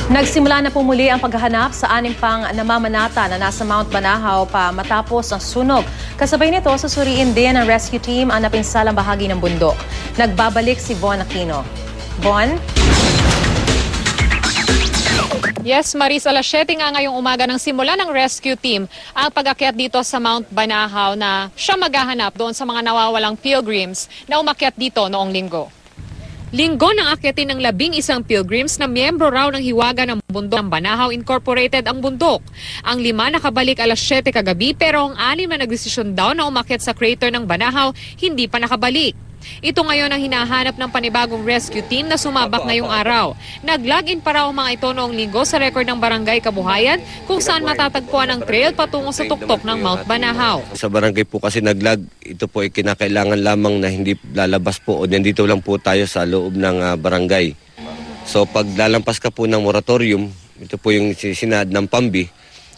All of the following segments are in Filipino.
Nagsimula na po muli ang paghahanap sa anim pang namamanata na nasa Mount Banahaw pa matapos ang sunog. Kasabay nito, susuriin din ang rescue team ang napinsalang bahagi ng bundok. Nagbabalik si Von Aquino. Von? Yes, Maris, alas 7 nga ngayong umaga ng simula ng rescue team ang pag-akyat dito sa Mount Banahaw na siya maghahanap doon sa mga nawawalang pilgrims na umakyat dito noong linggo. Linggo nang akyatin ng 11 pilgrims na miyembro raw ng hiwaga ng bundok ng Banahaw Incorporated ang bundok. Ang 5 nakabalik alas 7 kagabi pero ang 6 na nagdesisyon daw na umakyat sa crater ng Banahaw hindi pa nakabalik. Ito ngayon ang hinahanap ng panibagong rescue team na sumabak ngayong araw. Nag-log-in pa raw ang mga ito noong linggo sa record ng Barangay Kabuhayan kung saan matatagpuan ang trail patungo sa tuktok ng Mount Banahaw. Sa barangay po kasi nag-log, ito po ay kinakailangan lamang na hindi lalabas po o nandito lang po tayo sa loob ng barangay. So pag lalampas ka po ng moratorium, ito po yung sinad ng PAMBI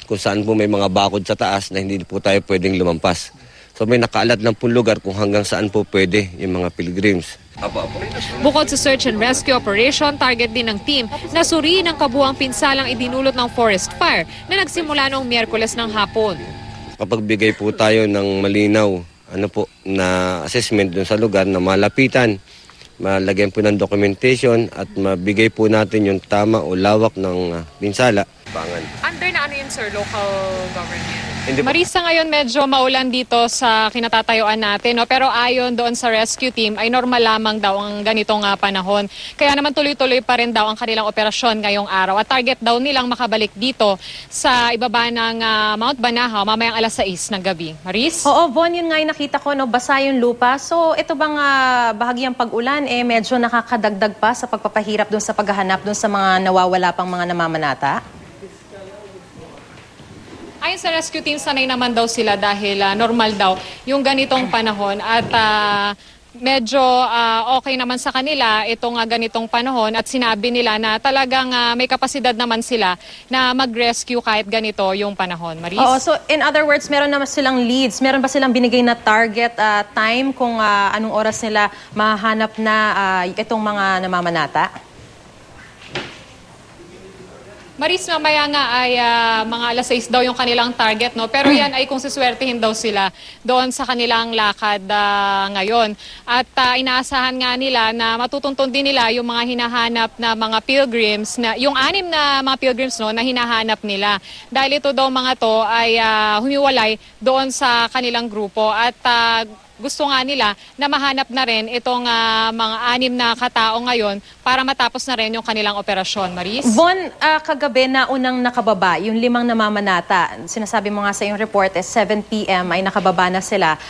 kung saan po may mga bakod sa taas na hindi po tayo pwedeng lumampas. So may nakaalat lang po lugar kung hanggang saan po pwede yung mga pilgrims. Bukod sa search and rescue operation, target din ng team na suriin ang kabuang pinsalang idinulot ng forest fire na nagsimula noong Miyerkules ng hapon. Kapag bigay po tayo ng malinaw na assessment dun sa lugar na malapitan, malagyan po ng documentation at mabigay po natin yung tama o lawak ng pinsala. Under na ano yun, sir, local government? Marisa, ngayon medyo maulan dito sa kinatatayuan natin, no? Pero ayon doon sa rescue team ay normal lamang daw ang ganitong panahon. Kaya naman tuloy-tuloy pa rin daw ang kanilang operasyon ngayong araw. At target daw nilang makabalik dito sa ibaba ng Mount Banahaw mamayang alas 6 ng gabi. Maris? Oo, Von, yun nga yung nakita ko, no, basa yung lupa. So ito bang bahagyang pag-ulan medyo nakakadagdag pa sa pagpapahirap doon sa paghahanap doon sa mga nawawala pang mga namamanata? Ayon sa rescue team, sanay naman daw sila dahil normal daw yung ganitong panahon at medyo okay naman sa kanila itong ganitong panahon at sinabi nila na talagang may kapasidad naman sila na mag-rescue kahit ganito yung panahon. Maris? Oo, so in other words, meron naman silang leads. Meron ba silang binigay na target time kung anong oras nila mahanap na itong mga namamanata? Maris, mamaya nga ay mga alas 6 daw yung kanilang target, no? Pero yan ay kung siswertihin daw sila doon sa kanilang lakad ngayon. At inaasahan nga nila na matutuntun din nila yung mga hinahanap na mga pilgrims, na, yung 6 na mga pilgrims, no, na hinahanap nila. Dahil ito daw mga to ay humiwalay doon sa kanilang grupo at gusto nga nila na mahanap na rin itong mga 6 na katao ngayon para matapos na rin yung kanilang operasyon. Maris? Von, kagabi na unang nakababa, yung 5 namamanata. Sinasabi mo nga sa iyong report, 7 p.m. ay nakababa na sila.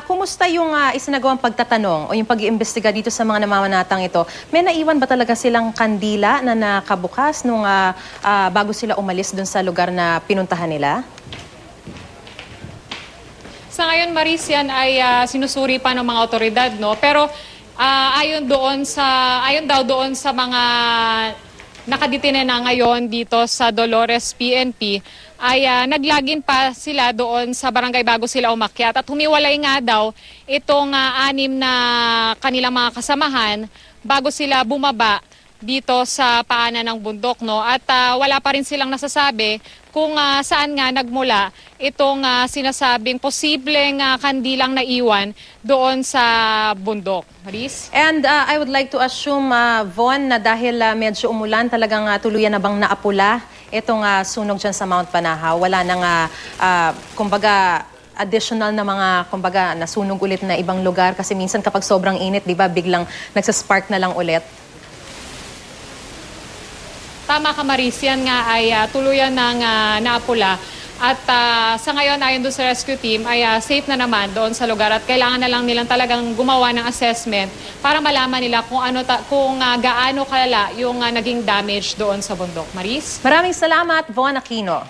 Kumusta yung isinagawang pagtatanong o yung pag-iimbestiga dito sa mga namamanatang ito? May naiwan ba talaga silang kandila na nakabukas nung bago sila umalis dun sa lugar na pinuntahan nila? Sa ngayon, Maris, yan ay sinusuri pa ng mga otoridad, no? Pero ayon daw doon sa mga nakadetine na ngayon dito sa Dolores PNP, ay naglagin pa sila doon sa barangay bago sila umakyat. At humiwalay nga daw itong 6 na kanilang mga kasamahan bago sila bumaba dito sa paanan ng bundok, no? At wala pa rin silang nasasabi kung saan nga nagmula itong sinasabing posibleng kandilang naiwan doon sa bundok. Maris? And I would like to assume, Von, na dahil medyo umulan, talagang tuluyan na bang naapula itong sunog dyan sa Mount Banahaw? Wala nang, kumbaga, additional na mga, kumbaga, nasunog ulit na ibang lugar? Kasi minsan kapag sobrang init, di ba, biglang nagsaspark na lang ulit. Tama ka, Maris, yan nga ay tuluyan ng naapula. At sa ngayon, ayon doon sa rescue team, ay safe na naman doon sa lugar. At kailangan na lang nilang talagang gumawa ng assessment para malaman nila kung, gaano kalala yung naging damage doon sa bundok. Maris? Maraming salamat, Von Aquino.